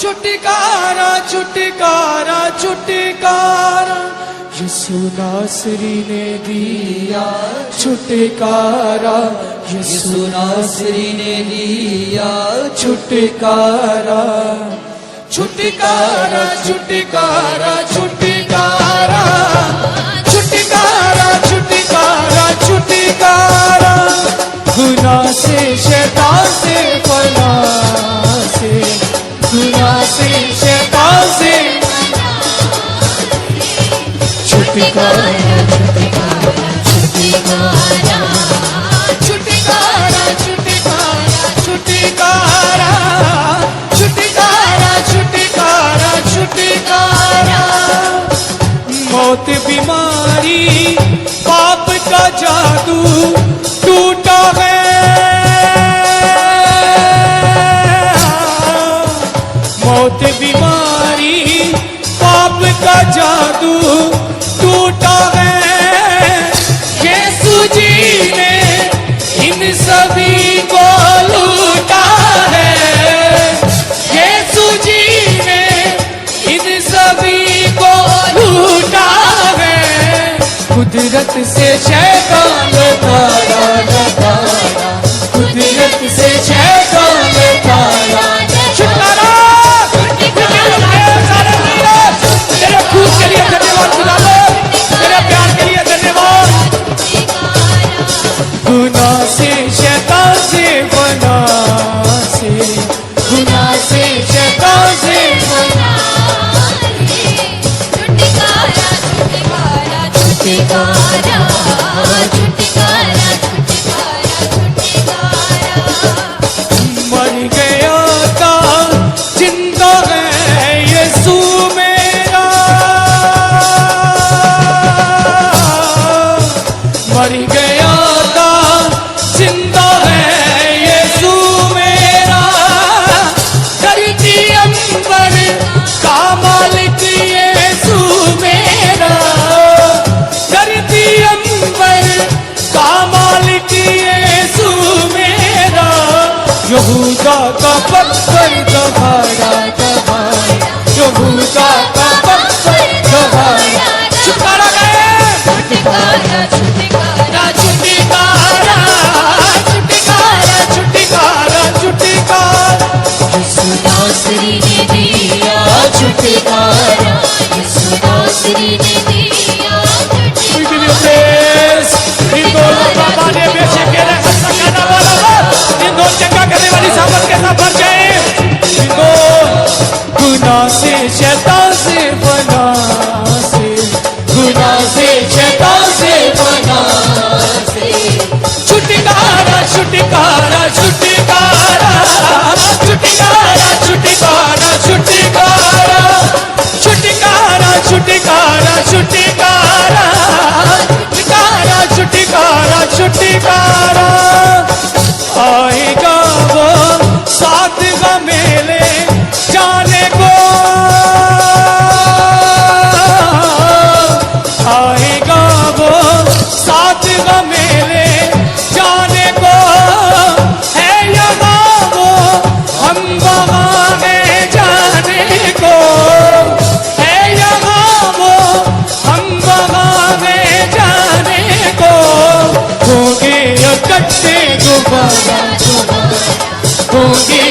छुटकारा छुटकारा छुटकारा यीशु नासरी ने दिया छुटकारा, यीशु नासरी ने दिया छुटकारा। छुटकारा छुटकारा छुटकारा छुटकारा छुटकारा छुटकारा गुनाह से शैतान से फना से, गुनाह से शैतान से छुटकारा छुटकारा छुटकारा छुटकारा छुटकारा छुटकारा छुटकारा छुटकारा छुटकारा। मौत बीमारी पाप का जादू टूटा है, मौत बीमारी पाप का जादू टूटा है। यीशु जी ने इन सभी को लूटा है, यीशु जी ने इन सभी को लूटा है। कुदरत से शैतान तारा लगाया, कुदरत से शैतान तारा छुटकारा। तेरे खून के लिए धन्यवाद खुदा, तेरे प्यार के लिए धन्यवाद। गुनाह से शैतान से बना से, गुनाह से शैतान से बना। छुटकारा छुटकारा छुटकारा छुटकारा छुटकारा। मर गया था जिंदा है यीशु मेरा, मर गया था जिंदा है यीशु मेरा। धरती अंबर का मालिक यीशु मेरा, धरती अंबर का मालिक यीशु मेरा। यहूदा का पत्थर दबाया दबाया, यहूदा का पत्थर दबाया। छुटकारा गए, छुटकारा छुटकारा छुटकारा छुटकारा छुटकारा छुटकारा। यीशु नासरी ने दिया छुटकारा, यीशु नासरी ने दिया छुटकारा। इन दोनों बाबा ने बेचे के रखा करने वाला, इन दो चंगा करने वाली सामर्थ के साथ भर जाए। इन दो गुनाह से शैतान से बना से, गुनाह से शैतान से बना से। छुटकारा छुटकारा छुटकारा छुटकारा छुटकारा छुटकारा छुटकारा छुटकारा छुटकारा छुटकारा छुटकारा छुटकारा। आएगा वो साथ का मेले जाने को, आएगा वो साथ का मेले जाने को। है यहाँ वो हम वहाँ है जाने को, है यहाँ वो हम वहाँ है जाने को। होंगे इकट्ठे दोबारा दोबारा, होंगे